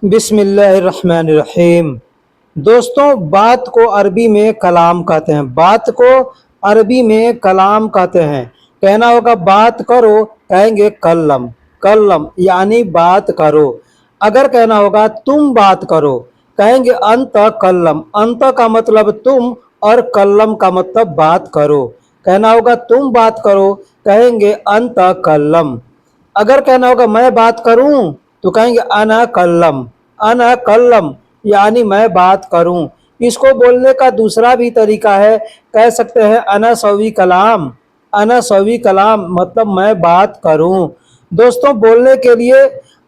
बिस्मिल्लाहिर्रहमानिर्रहीम। दोस्तों, बात को अरबी में कलाम कहते हैं। बात को अरबी में कलाम कहते हैं। कहना होगा बात करो, कहेंगे कल्लम। कल्लम यानी बात करो। अगर कहना होगा तुम बात करो, कहेंगे अंत कल्लम। अंत का मतलब तुम और कल्लम का मतलब बात करो। कहना होगा तुम बात करो, कहेंगे अंत कल्लम। अगर कहना होगा मैं बात करूं, तो कहेंगे अना कल्लम। अना कल्लम यानी मैं बात करूं। इसको बोलने का दूसरा भी तरीका है, कह सकते हैं अना सवी कलाम। अना सवी कलाम मतलब मैं बात करूं। दोस्तों, बोलने के लिए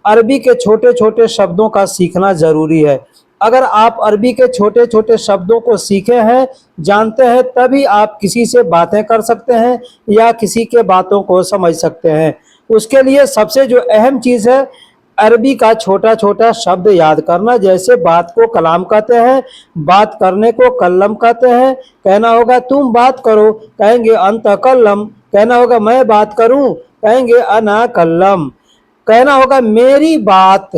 अरबी के छोटे छोटे शब्दों का सीखना ज़रूरी है। अगर आप अरबी के छोटे छोटे शब्दों को सीखे हैं, जानते हैं, तभी आप किसी से बातें कर सकते हैं या किसी के बातों को समझ सकते हैं। उसके लिए सबसे जो अहम चीज़ है, अरबी का छोटा छोटा शब्द याद करना। जैसे बात को कलाम कहते हैं, बात करने को कल्लम कहते हैं। कहना होगा तुम बात करो, कहेंगे अंत कल्लम। कहना होगा मैं बात करूं, कहेंगे अना कल्लम। कहना होगा मेरी बात,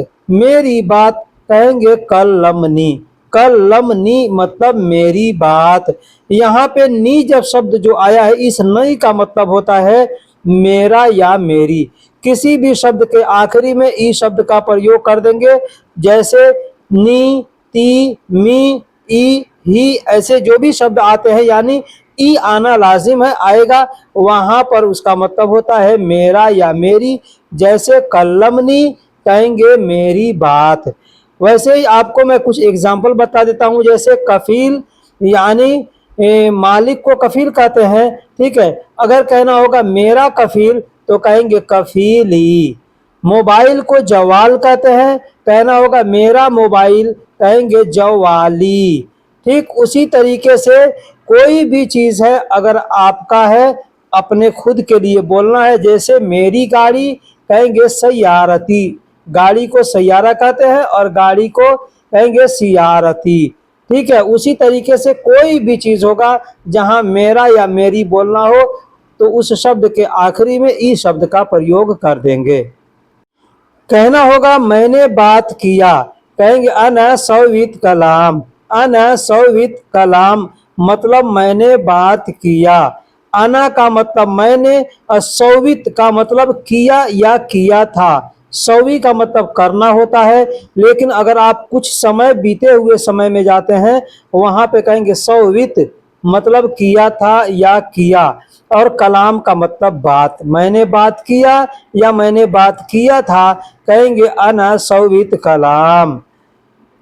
कहेंगे कल्लमनी। कल्लमनी मतलब मेरी बात। यहाँ पे नी जब शब्द जो आया है, इस नई का मतलब होता है मेरा या मेरी। किसी भी शब्द के आखिरी में ई शब्द का प्रयोग कर देंगे। जैसे नी, ती, मी, ई, ही, ऐसे जो भी शब्द आते हैं, यानी ई आना लाजिम है, आएगा, वहां पर उसका मतलब होता है मेरा या मेरी। जैसे कल्लमनी, कहेंगे मेरी बात। वैसे ही आपको मैं कुछ एग्जाम्पल बता देता हूँ। जैसे कफील यानी मालिक को कफील कहते हैं। ठीक है, अगर कहना होगा मेरा कफील, तो कहेंगे कफीली। मोबाइल को जवाल कहते हैं, कहना होगा मेरा मोबाइल, कहेंगे जवाली। ठीक उसी तरीके से कोई भी चीज़ है, अगर आपका है, अपने खुद के लिए बोलना है। जैसे मेरी गाड़ी, कहेंगे सैयारती। गाड़ी को सैयारा कहते हैं और गाड़ी को कहेंगे सियारती। ठीक है, उसी तरीके से कोई भी चीज़ होगा जहां मेरा या मेरी बोलना हो, तो उस शब्द के आखिरी में ई शब्द का प्रयोग कर देंगे। कहना होगा मैंने बात किया, कहेंगे अना सवित कलाम। अना सवित कलाम मतलब मैंने बात किया। अना का मतलब मैंने और सवित का मतलब किया या किया था। सवी का मतलब करना होता है, लेकिन अगर आप कुछ समय बीते हुए समय में जाते हैं, वहां पे कहेंगे सवित मतलब किया था या किया। और कलाम का मतलब बात। मैंने बात किया या मैंने बात किया था, कहेंगे अना सवित कलाम।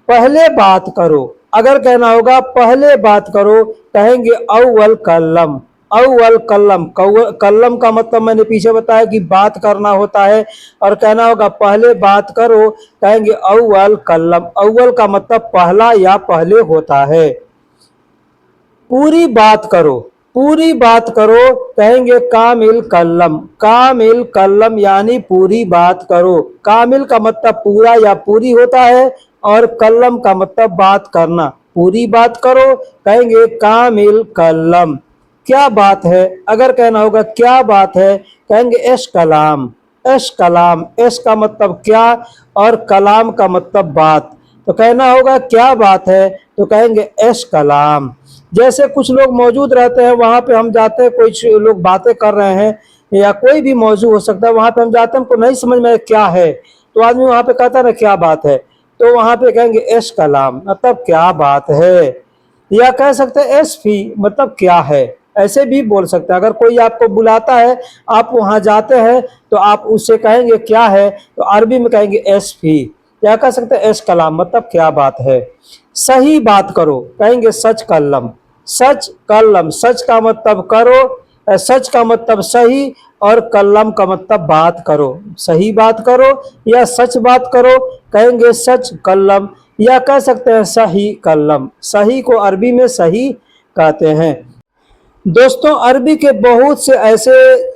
पहले बात करो, अगर कहना होगा पहले बात करो, कहेंगे अव्वल कल्लम। अव्वल कल्लम। कल्लम का मतलब मैंने पीछे बताया कि बात करना होता है, और कहना होगा पहले बात करो, कहेंगे अव्वल कल्लम। अव्वल का मतलब पहला या पहले होता है। पूरी बात करो, पूरी बात करो, कहेंगे कामिल कल्लम। कामिल कल्लम यानी पूरी बात करो। कामिल का मतलब पूरा या पूरी होता है, और कल्लम का मतलब बात करना। पूरी बात करो, कहेंगे कामिल कल्लम। क्या बात है, अगर कहना होगा क्या बात है, कहेंगे एश कलाम। एश कलाम। एश का मतलब क्या और कलाम का मतलब बात। तो कहना होगा क्या बात है, तो कहेंगे एश कलाम। जैसे कुछ लोग मौजूद रहते हैं, वहां पे हम जाते हैं, कुछ लोग बातें कर रहे हैं या कोई भी मौजूद हो सकता है, वहां पे हम जाते हैं, हमको नहीं समझ में क्या है, तो आदमी वहां पे कहता है ना क्या बात है, तो वहां पे कहेंगे एश कलाम मतलब क्या बात है। या कह सकते हैं एस फी मतलब क्या है, ऐसे भी बोल सकते हैं। अगर कोई आपको बुलाता है, आप वहां जाते हैं, तो आप उससे कहेंगे क्या है, तो अरबी में कहेंगे एस फी। या कह सकते हैं एस कलाम मतलब क्या बात है। सही बात करो, कहेंगे सच कल्लम। सच कल्लम। सच का मतलब करो, सच का मतलब सही, और कल्लम का मतलब बात करो। सही बात करो या सच बात करो, कहेंगे सच कल्लम। या कह सकते हैं सही कल्लम। सही को अरबी में सही कहते हैं। दोस्तों, अरबी के बहुत से ऐसे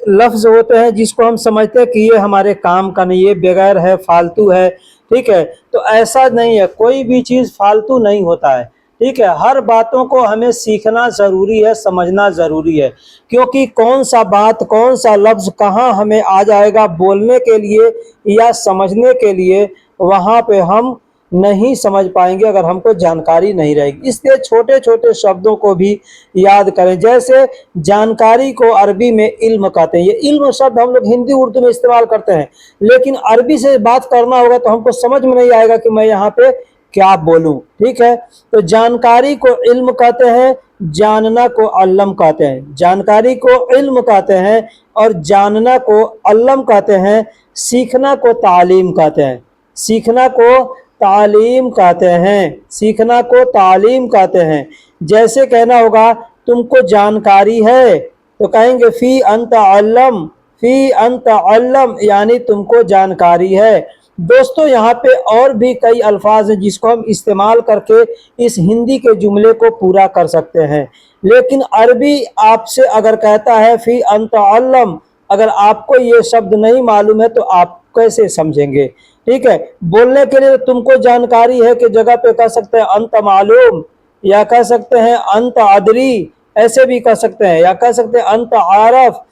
लफ्ज़ होते हैं जिसको हम समझते हैं कि ये हमारे काम का नहीं, ये बगैर है, फालतू है। ठीक है, तो ऐसा नहीं है, कोई भी चीज़ फालतू नहीं होता है। ठीक है, हर बातों को हमें सीखना ज़रूरी है, समझना ज़रूरी है, क्योंकि कौन सा बात, कौन सा लफ्ज़ कहाँ हमें आ जाएगा बोलने के लिए या समझने के लिए, वहाँ पे हम नहीं समझ पाएंगे अगर हमको जानकारी नहीं रहेगी। इसलिए छोटे छोटे शब्दों को भी याद करें। जैसे जानकारी को अरबी में इल्म कहते हैं। ये इल्म शब्द हम लोग हिंदी उर्दू में इस्तेमाल करते हैं, लेकिन अरबी से बात करना होगा तो हमको समझ में नहीं आएगा कि मैं यहाँ पे क्या बोलूं। ठीक है, तो जानकारी को इल्म कहते हैं, जानना को अल्लम कहते हैं। जानकारी को इल्म कहते हैं और जानना को अल्लम कहते हैं। सीखना को तालीम कहते हैं। सीखना को तालीम कहते हैं। सीखना को तालीम कहते हैं। जैसे कहना होगा तुमको जानकारी है तो कहेंगे फी अंत अल्लम, फी अंत अल्लम यानी तुमको जानकारी है। दोस्तों यहाँ पे और भी कई अल्फाज हैं जिसको हम इस्तेमाल करके इस हिंदी के जुमले को पूरा कर सकते हैं, लेकिन अरबी आपसे अगर कहता है फी अंत अल्लम, अगर आपको ये शब्द नहीं मालूम है तो आप कैसे समझेंगे। ठीक है, बोलने के लिए तुमको जानकारी है कि जगह पे कह सकते हैं अंत मालूम, या कह सकते हैं अंत अदरी, ऐसे भी कह सकते हैं, या कह सकते हैं अंत आरफ,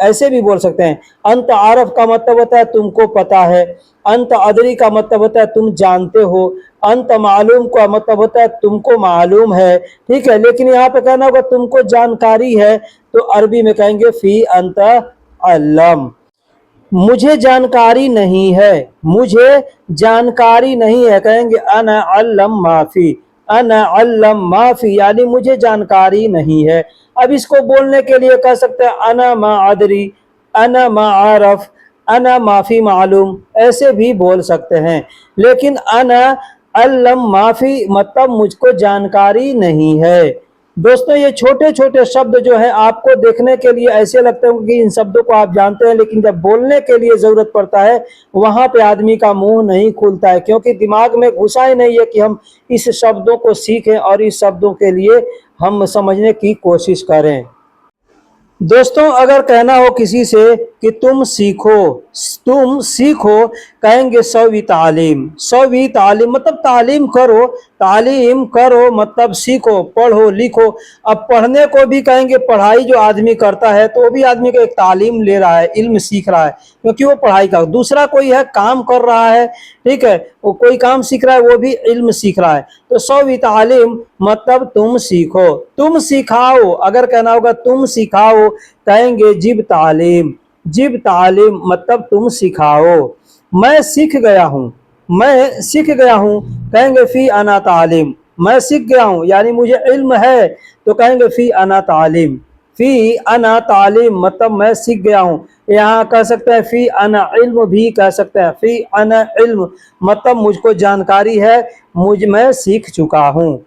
ऐसे भी बोल सकते हैं। अंत आरफ का मतलब होता है तुमको पता है। अंत अदरी का मतलब होता है तुम जानते हो। अंत मालूम का मतलब होता है तुमको मालूम है। ठीक है, लेकिन यहाँ पे कहना होगा तुमको जानकारी है तो अरबी में कहेंगे फी अंत अल्लम। मुझे जानकारी नहीं है, मुझे जानकारी नहीं है, कहेंगे अना अल्लम माफी, अना अल्लम माफी यानी मुझे जानकारी नहीं है। अब इसको बोलने के लिए कह सकते हैं अना मा अदरी, अना मा आरफ, अना माफी मालूम, ऐसे भी बोल सकते हैं। लेकिन अना अल्लम माफी मतलब मुझको जानकारी नहीं है। दोस्तों ये छोटे छोटे शब्द जो है आपको देखने के लिए ऐसे लगते हैं कि इन शब्दों को आप जानते हैं, लेकिन जब बोलने के लिए जरूरत पड़ता है वहां पे आदमी का मुंह नहीं खुलता है, क्योंकि दिमाग में घुसा ही नहीं है कि हम इस शब्दों को सीखें और इस शब्दों के लिए हम समझने की कोशिश करें। दोस्तों अगर कहना हो किसी से कि तुम सीखो, तुम सीखो, कहेंगे सवी तालीम। सवी तालीम मतलब तालीम करो, तालीम करो मतलब सीखो, पढ़ो लिखो। अब पढ़ने को भी कहेंगे पढ़ाई जो आदमी करता है तो वो भी आदमी को एक तालीम ले रहा है, इल्म सीख रहा है, क्योंकि वो पढ़ाई का। दूसरा कोई है काम कर रहा है, ठीक है, वो कोई काम सीख रहा है, वो भी इल्म सीख रहा है। तो सवी तालीम मतलब तुम सीखो, तुम सिखाओ। अगर कहना होगा तुम सिखाओ कहेंगे जिब तालीम, जिब तालीम मतलब तुम सिखाओ। मैं सीख गया हूँ, मैं सीख गया हूँ, कहेंगे फी अना तालीम। मैं सीख गया हूँ यानी मुझे इल्म है तो कहेंगे फी अना तालीम, फी अना तालीम मतलब मैं सीख गया हूँ। यहाँ कह सकते हैं फी अना इल्म भी कह सकते हैं, फी अना इल्म मतलब मुझको जानकारी है, मैं सीख चुका हूँ।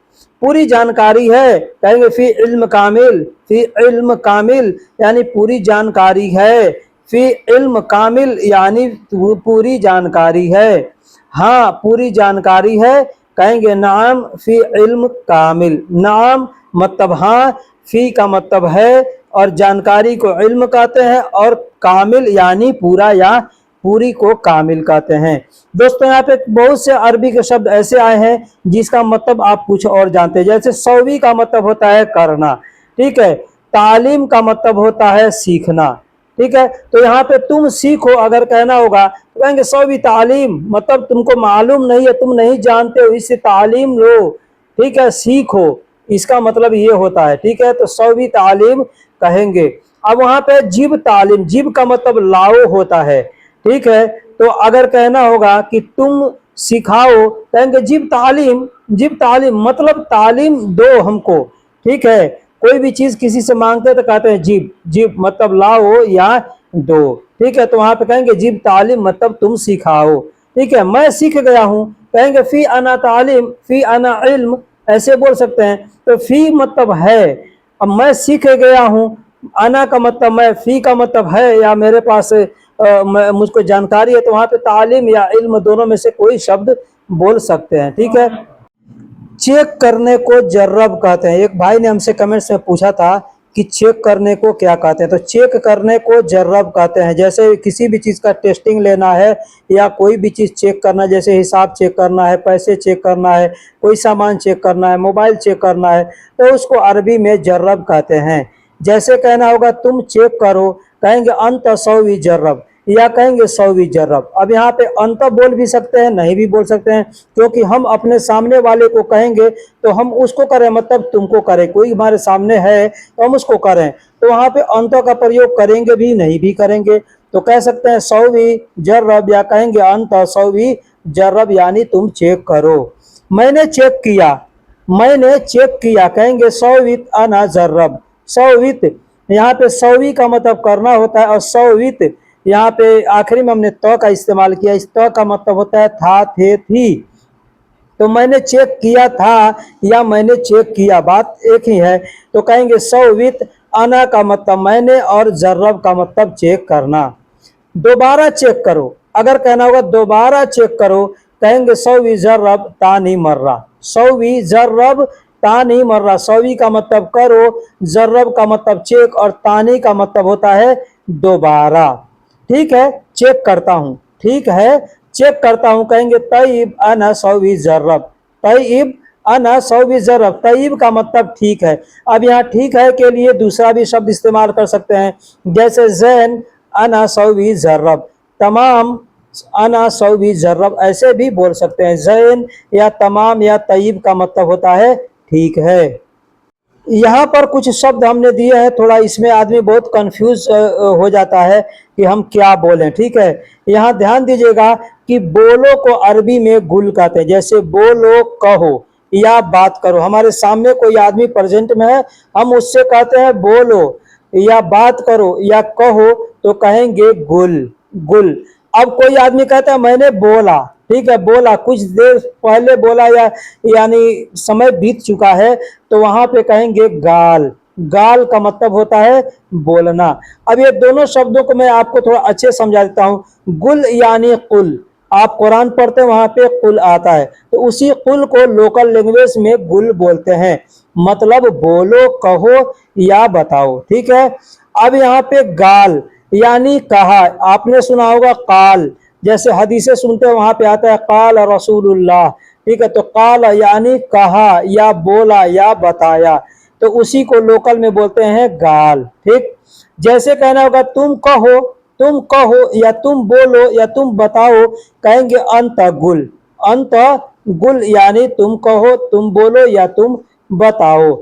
पूरी जानकारी है, कहेंगे फी इल्म कामिल, फी इल्म कामिल यानी पूरी जानकारी है, फी इल्म कामिल यानी पूरी जानकारी है। हाँ पूरी जानकारी है, कहेंगे नाम फी इल्म कामिल। नाम मतलब हाँ, फी का मतलब है और जानकारी को इल्म कहते हैं, और कामिल यानी पूरा या पूरी को कामिल कहते हैं। दोस्तों यहाँ पे बहुत से अरबी के शब्द ऐसे आए हैं जिसका मतलब आप कुछ और जानते हैं। जैसे सौवी का मतलब होता है करना, ठीक है। तालीम का मतलब होता है सीखना, ठीक है। तो यहाँ पे तुम सीखो अगर कहना होगा तो कहेंगे सौवी तालीम मतलब तुमको मालूम नहीं है, तुम नहीं जानते हो, इससे तालीम लो, ठीक है, सीखो, इसका मतलब ये होता है, ठीक है। तो सौवी तालीम कहेंगे। अब वहां पे जिब तालीम, जिब का मतलब लाओ होता है, ठीक है। तो अगर कहना होगा कि तुम सिखाओ कहेंगे जिब तालीम, जिब तालीम मतलब तालीम दो हमको, ठीक है। कोई भी चीज किसी से मांगते हैं तो कहते हैं जिब, जिब मतलब लाओ या दो, ठीक है। तो वहां पे कहेंगे जिब तालीम मतलब तुम सिखाओ, ठीक है। मैं सीख गया हूं कहेंगे फी अना तालीम, फी अना इल्म, ऐसे बोल सकते हैं। तो फी मतलब है, अब मैं सीख गया हूं, अना का मतलब मैं, फी का मतलब है या मेरे पास मुझको जानकारी है, तो वहां पे तालीम या इल्म दोनों में से कोई शब्द बोल सकते हैं, ठीक है। चेक करने को जर्रब कहते हैं। एक भाई ने हमसे कमेंट्स में पूछा था कि चेक करने को क्या कहते हैं, तो चेक करने को जर्रब कहते हैं। जैसे किसी भी चीज़ का टेस्टिंग लेना है या कोई भी चीज़ चेक करना, जैसे हिसाब चेक करना है, पैसे चेक करना है, कोई सामान चेक करना है, मोबाइल चेक करना है, तो उसको अरबी में जर्रब कहते हैं। जैसे कहना होगा तुम चेक करो कहेंगे अंत सौवी जर्रब, या कहेंगे सौवी जर्रब। अब यहाँ पे अंत बोल भी सकते हैं, नहीं भी बोल सकते हैं, क्योंकि हम अपने सामने वाले को कहेंगे तो हम उसको करें, मतलब तुमको करें, कोई हमारे सामने है तो हम उसको करें, तो वहाँ पे अंत का प्रयोग करेंगे भी, नहीं भी करेंगे। तो कह सकते हैं सौवी जर्रब या कहेंगे अंत सौवी जर्रब, यानी तुम चेक करो। मैंने चेक किया, मैंने चेक किया, कहेंगे सौवित अना जर्रब। सौवित, यहाँ पे सौवी का मतलब करना होता है, और सौवित यहाँ पे आखिरी में हमने त का इस्तेमाल किया, इस त का मतलब होता है था, थे, थी। तो मैंने चेक किया था या मैंने चेक किया, बात एक ही है। तो कहेंगे सौवित अना का मतलब मैंने, और जर्रब का मतलब चेक करना। दोबारा चेक करो, अगर कहना होगा दोबारा चेक करो, कहेंगे सौवी जर्रब तानी मर्रा। सौवी जर्रब तानी मर्रा। सौवी का मतलब करो, जर्रब का मतलब चेक, और तानी का मतलब होता है दोबारा। ठीक है, चेक करता हूँ, ठीक है, चेक करता हूँ। कहेंगे तय्यब अना सौवी जर्रब। तय्यब अना सौवी जर्रब। तय्यब का मतलब ठीक है। अब यहाँ ठीक है के लिए दूसरा भी शब्द इस्तेमाल कर सकते हैं, जैसे जैन अना सौवी जर्रब, तमाम अना सौवी जर्रब, ऐसे भी बोल सकते हैं। जैन या तमाम या तय्यब का मतलब होता है ठीक है। यहाँ पर कुछ शब्द हमने दिए हैं, थोड़ा इसमें आदमी बहुत कंफ्यूज हो जाता है कि हम क्या बोलें। ठीक है, यहाँ ध्यान दीजिएगा कि बोलो को अरबी में गुल कहते हैं। जैसे बोलो, कहो या बात करो, हमारे सामने कोई आदमी प्रेजेंट में है, हम उससे कहते हैं बोलो या बात करो या कहो, तो कहेंगे गुल, गुल। अब कोई आदमी कहता है मैंने बोला, ठीक है, बोला, कुछ देर पहले बोला या यानी समय बीत चुका है, तो वहां पे कहेंगे गाल। गाल का मतलब होता है बोलना। अब ये दोनों शब्दों को मैं आपको थोड़ा अच्छे समझा देता हूँ। गुल यानी कुल, आप कुरान पढ़ते हैं वहां पे कुल आता है, तो उसी कुल को लोकल लैंग्वेज में गुल बोलते हैं, मतलब बोलो, कहो या बताओ। ठीक है, अब यहाँ पे गाल यानी कहा, आपने सुना होगा काल, जैसे हदीसें सुनते हैं वहां पे आता है काल रसूलुल्लाह। ठीक है, तो काल यानी कहा या बोला या बताया, तो उसी को लोकल में बोलते हैं गाल। ठीक, जैसे कहना होगा तुम कहो, तुम कहो या तुम बोलो या तुम बताओ, कहेंगे अंत गुल। अंत गुल यानी तुम कहो, तुम बोलो या तुम बताओ।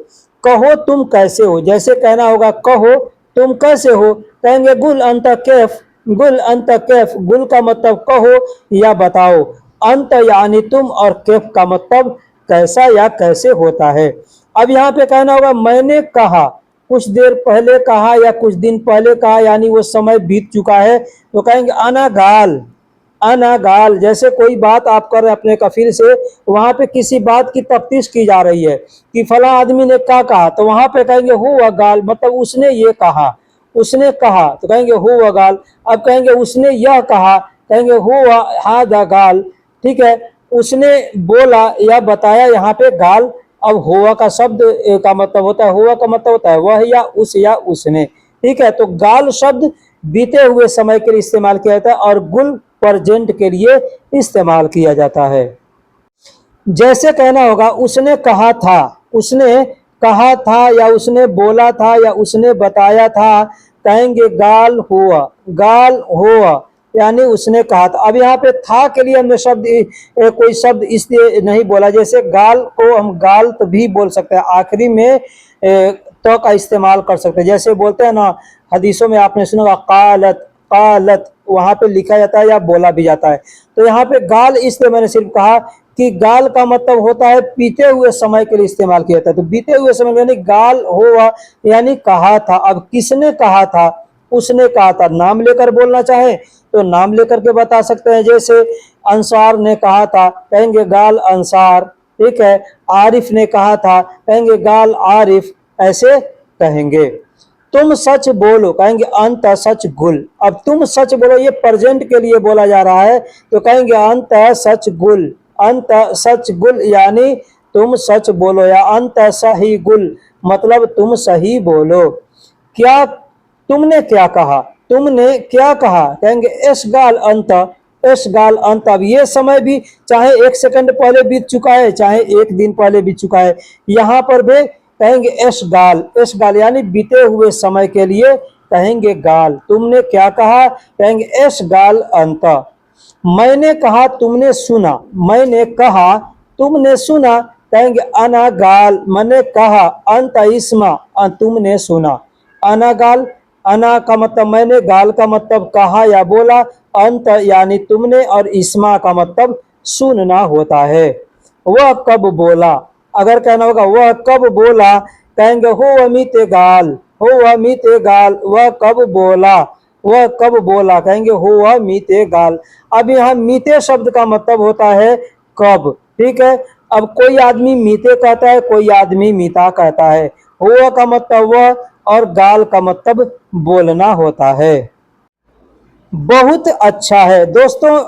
कहो तुम कैसे हो, जैसे कहना होगा कहो तुम कैसे हो, कहेंगे गुल अंत कैफ। गुल अंत कैफ, गुल का मतलब कहो या बताओ, अंत यानी तुम, और कैफ का मतलब कैसा या कैसे होता है। अब यहाँ पे कहना होगा मैंने कहा, कुछ देर पहले कहा या कुछ दिन पहले कहा, यानी वो समय बीत चुका है, तो कहेंगे अना गाल। अना गाल, जैसे कोई बात आप कर रहे हैं अपने कफिल से, वहां पे किसी बात की तफ्तीश की जा रही है कि फला आदमी ने क्या कहा, तो वहां पे कहेंगे हुआ गाल, मतलब उसने ये कहा, उसने कहा, तो कहेंगे हुआ गाल। अब कहेंगे उसने यह कहा, कहेंगे हुआ हादा गाल। ठीक है, उसने बोला या बताया, यहाँ पे गाल। अब हुआ का शब्द का मतलब होता है, हुआ का मतलब होता है वह या उस या उसने। ठीक है, तो गाल शब्द बीते हुए समय के लिए इस्तेमाल किया जाता है, और गुल प्रेजेंट के लिए इस्तेमाल किया जाता है। जैसे कहना होगा उसने कहा था, उसने कहा था या उसने बोला था या उसने बताया था, कहेंगे गाल हुआ। गाल हुआ यानी उसने कहा था। अब यहाँ पे था के लिए हमने शब्द कोई शब्द इसलिए नहीं बोला, जैसे गाल को हम गालत भी बोल सकते हैं, आखिरी में तो का इस्तेमाल कर सकते हैं। जैसे बोलते हैं ना हदीसों में, आपने सुना कालत, कालत, वहां पे लिखा जाता है या बोला भी जाता है। तो यहाँ पे गाल इसलिए मैंने सिर्फ कहा कि गाल का मतलब होता है बीते हुए समय के लिए इस्तेमाल किया जाता है, तो बीते हुए समय यानी गाल हुआ यानी कहा था। अब किसने कहा था, उसने कहा था। नाम लेकर बोलना चाहे तो नाम लेकर के बता सकते हैं, जैसे अंसार ने कहा था, कहेंगे गाल अंसार। ठीक है, आरिफ ने कहा था, कहेंगे गाल आरिफ, ऐसे कहेंगे। तुम सच बोलो, कहेंगे अंत सच गुल। अब तुम सच बोलो, ये प्रेजेंट के लिए बोला जा रहा है, तो कहेंगे अंत सच गुल। अंत सच गुल यानी तुम सच बोलो, या अंत सही गुल मतलब तुम सही बोलो। क्या, तुमने क्या कहा, तुमने क्या कहा, कहेंगे एस गाल अंत, एस गाल अंत। अब ये समय भी चाहे 1 सेकंड पहले बीत चुका है, चाहे 1 दिन पहले बीत चुका है, यहाँ पर भी कहेंगे एस गाल। एस गाल यानी बीते हुए समय के लिए कहेंगे गाल। तुमने क्या कहा, कहेंगे एस गाल अंत। मैंने कहा तुमने सुना, मैंने कहा तुमने सुना, कहेंगे अना गाल। मैंने कहा अंत इस्मा, तुमने सुना। अना गाल, अना का मतलब मैंने, गाल का मतलब कहा या बोला, अंत यानी तुमने, और इस्मा का मतलब सुनना होता है। वह कब बोला, अगर कहना होगा वह कब बोला, कहेंगे हो अमित गाल, हो अमित गाल। वह कब बोला, वह कब बोला, कहेंगे हो वह मीते गाल। अब यहाँ मीते शब्द का मतलब होता है कब, ठीक है। अब कोई आदमी मीते कहता है, कोई आदमी मीता कहता है। हुआ का मतलब वह, और गाल का मतलब बोलना होता है। बहुत अच्छा है दोस्तों,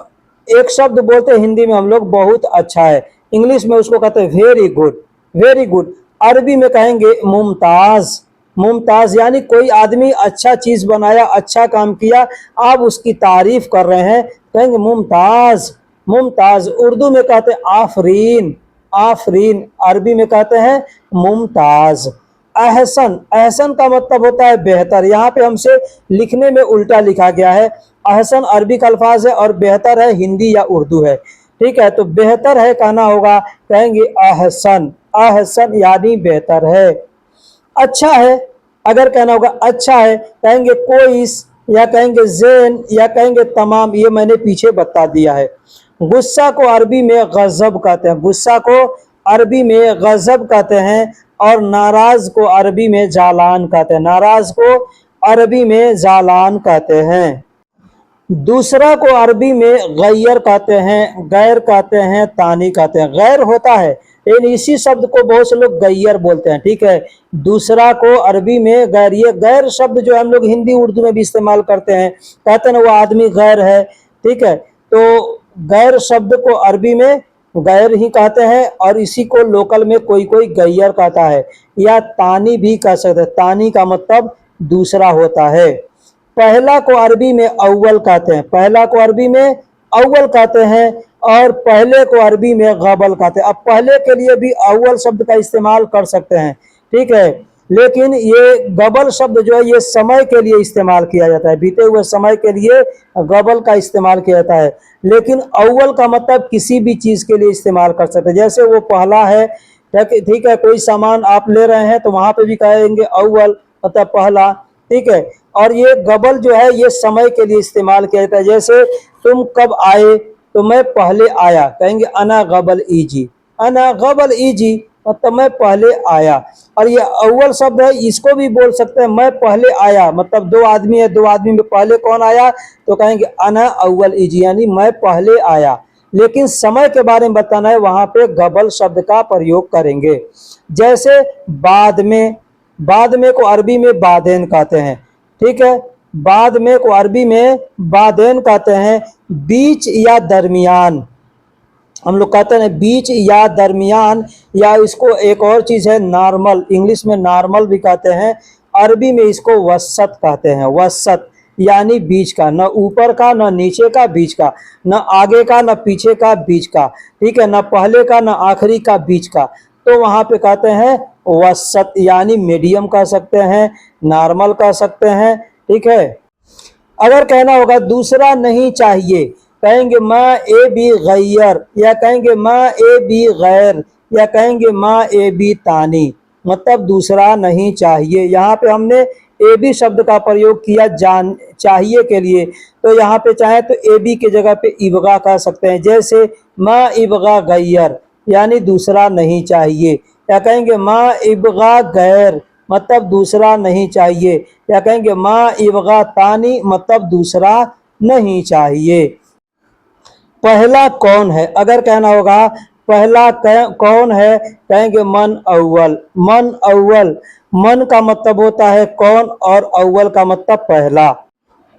एक शब्द बोलते हैं हिंदी में हम लोग बहुत अच्छा है, इंग्लिश में उसको कहते हैं वेरी गुड, वेरी गुड। अरबी में कहेंगे मुमताज, मुमताज यानी कोई आदमी अच्छा चीज बनाया, अच्छा काम किया, आप उसकी तारीफ कर रहे हैं, कहेंगे मुमताज, मुमताज। उर्दू में कहते हैं आफरीन, आफरीन। अरबी में कहते हैं मुमताज। अहसन, अहसन का मतलब होता है बेहतर। यहाँ पे हमसे लिखने में उल्टा लिखा गया है। अहसन अरबी का अल्फाज है और बेहतर है हिंदी या उर्दू है, ठीक है। तो बेहतर है कहना होगा, कहेंगे अहसन, अहसन यानी बेहतर है। अच्छा है, अगर कहना होगा अच्छा है, कहेंगे कोइस, या कहेंगे जैन, या कहेंगे तमाम। ये मैंने पीछे बता दिया है। गुस्सा को अरबी में गजब कहते हैं, गुस्सा को अरबी में गजब कहते हैं, और नाराज को अरबी में जालान कहते हैं, नाराज को अरबी में जालान कहते हैं। दूसरा को अरबी में गैर कहते हैं, गैर कहते हैं, तानी कहते हैं। गैर होता है, लेकिन इसी शब्द को बहुत से लोग गैर बोलते हैं, ठीक है। दूसरा को अरबी में गैर, ये गैर शब्द जो हम लोग हिंदी उर्दू में भी इस्तेमाल करते हैं, कहते हैं ना वो आदमी गैर है, ठीक है। तो गैर शब्द को अरबी में गैर ही कहते हैं, और इसी को लोकल में कोई कोई गैर कहता है, या तानी भी कह सकते हैं। तानी का मतलब दूसरा होता है। पहला को अरबी में अव्वल कहते हैं, पहला को अरबी में अव्वल कहते हैं, और पहले को अरबी में गबल कहते हैं। अब पहले के लिए भी अव्वल शब्द का इस्तेमाल कर सकते हैं, ठीक है। लेकिन ये गबल शब्द जो है ये समय के लिए इस्तेमाल किया जाता है, बीते हुए समय के लिए गबल का इस्तेमाल किया जाता है। लेकिन अव्वल का मतलब किसी भी चीज के लिए इस्तेमाल कर सकते हैं, जैसे वो पहला है, ठीक है। कोई सामान आप ले रहे हैं तो वहां पे भी कहेंगे अव्वल, मतलब पहला, ठीक है। और ये गबल जो है ये समय के लिए इस्तेमाल किया जाता है, जैसे तुम कब आए, तो मैं पहले आया, कहेंगे अना गबल इजी, अना गबल इजी, मतलब मैं पहले आया। और ये अव्वल शब्द है, इसको भी बोल सकते हैं मैं पहले आया, मतलब दो आदमी है, दो आदमी में पहले कौन आया, तो कहेंगे अना अव्वल इजी, यानी मैं पहले आया। लेकिन समय के बारे में बताना है, वहां पे गबल शब्द का प्रयोग करेंगे। जैसे बाद में, बाद में को अरबी में बादेन कहते हैं, ठीक है। बाद में को अरबी में बादेन कहते हैं। बीच या दरमियान, हम लोग कहते हैं बीच या दरमियान, या इसको एक और चीज है नॉर्मल, इंग्लिश में नॉर्मल भी कहते हैं, अरबी में इसको वसत कहते हैं। वसत यानी बीच का, न ऊपर का न नीचे का, बीच का, न आगे का न पीछे का, बीच का, ठीक है। न पहले का न आखिरी का, बीच का। तो वहां पे कहते हैं वसत, यानी मीडियम कह सकते हैं, नॉर्मल कह सकते हैं, ठीक है। अगर कहना होगा दूसरा नहीं चाहिए, कहेंगे माँ ए बी गैर, या कहेंगे माँ ए बी गैर, या कहेंगे माँ ए बी तानी, मतलब दूसरा नहीं चाहिए। यहाँ पे हमने ए बी शब्द का प्रयोग किया जान चाहिए के लिए, तो यहाँ पे चाहे तो ए बी की जगह पे इबगा कह सकते हैं, जैसे माँ इबगा गैर, यानी दूसरा नहीं चाहिए। या कहेंगे माँ इबगा गैर, मतलब दूसरा नहीं चाहिए। या कहेंगे माँ इबगा तानी, मतलब दूसरा नहीं चाहिए। पहला कौन है, अगर कहना होगा पहला कौन है, कहेंगे मन अव्वल, मन अव्वल। मन का मतलब होता है कौन, और अव्वल का मतलब पहला।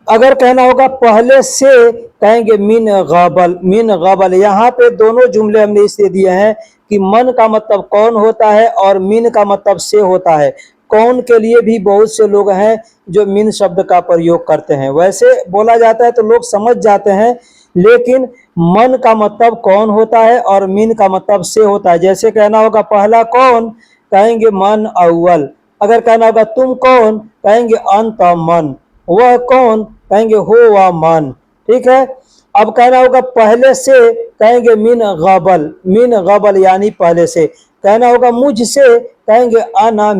अगर कहना होगा पहले से, कहेंगे मिन गबल, मिन गबल। यहाँ पे दोनों जुमले हमने इसलिए दिए हैं कि मन का मतलब कौन होता है और मिन का मतलब से होता है। कौन के लिए भी बहुत से लोग हैं जो मिन शब्द का प्रयोग करते हैं, वैसे बोला जाता है तो लोग समझ जाते हैं, लेकिन मन का मतलब कौन होता है और मिन का मतलब से होता है। जैसे कहना होगा पहला कौन, कहेंगे मन अव्वल, अगर कहना होगा तुम कौन, कहेंगे अंत मन। वह कौन, कहेंगे हो व मन। ठीक है। अब कहना होगा पहले से, कहेंगे मिन गबल यानी पहले से। कहना होगा मुझसे, कहेंगे अना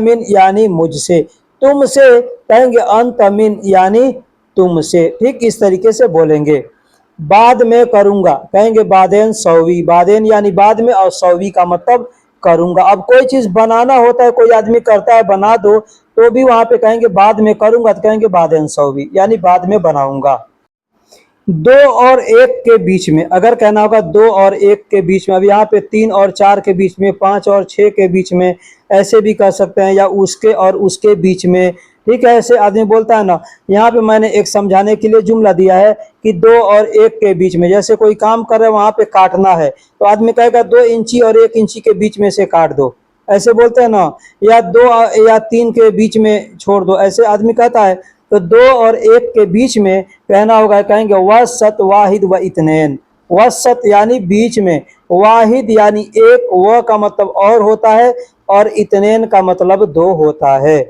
मिन यानी मुझसे। तुमसे, कहेंगे अंत मिन यानी तुमसे। ठीक इस तरीके से बोलेंगे। बाद में करूंगा, कहेंगे बादेन सौवी। बादेन यानी बाद में, और सौवी का मतलब करूंगा। अब कोई चीज बनाना होता है, कोई आदमी करता है बना दो, तो भी वहां पे कहेंगे बाद में करूंगा, तो कहेंगे बादेन सौवी यानी बाद में बनाऊंगा। दो और एक के बीच में, अगर कहना होगा दो और एक के बीच में, अब यहाँ पे 3 और 4 के बीच में, 5 और 6 के बीच में, ऐसे भी कह सकते हैं, या उसके और उसके बीच में। ठीक है, ऐसे आदमी बोलता है ना। यहाँ पे मैंने एक समझाने के लिए जुमला दिया है कि 2 और 1 के बीच में, जैसे कोई काम कर रहे हैं वहां पे काटना है, तो आदमी कहेगा 2 इंची और 1 इंची के बीच में से काट दो, ऐसे बोलते हैं ना। या 2 या 3 के बीच में छोड़ दो, ऐसे आदमी कहता है। तो 2 और 1 के बीच में कहना होगा, कहेंगे वसत वाहिद व इतनैन। वसत यानी बीच में, वाहिद यानी एक, व का मतलब और होता है, और इतनैन का मतलब 2 होता है।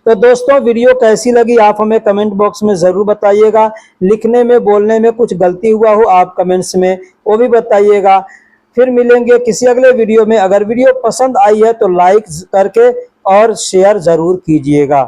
तो दोस्तों वीडियो कैसी लगी आप हमें कमेंट बॉक्स में ज़रूर बताइएगा। लिखने में बोलने में कुछ गलती हुआ हो आप कमेंट्स में वो भी बताइएगा। फिर मिलेंगे किसी अगले वीडियो में। अगर वीडियो पसंद आई है तो लाइक करके और शेयर ज़रूर कीजिएगा।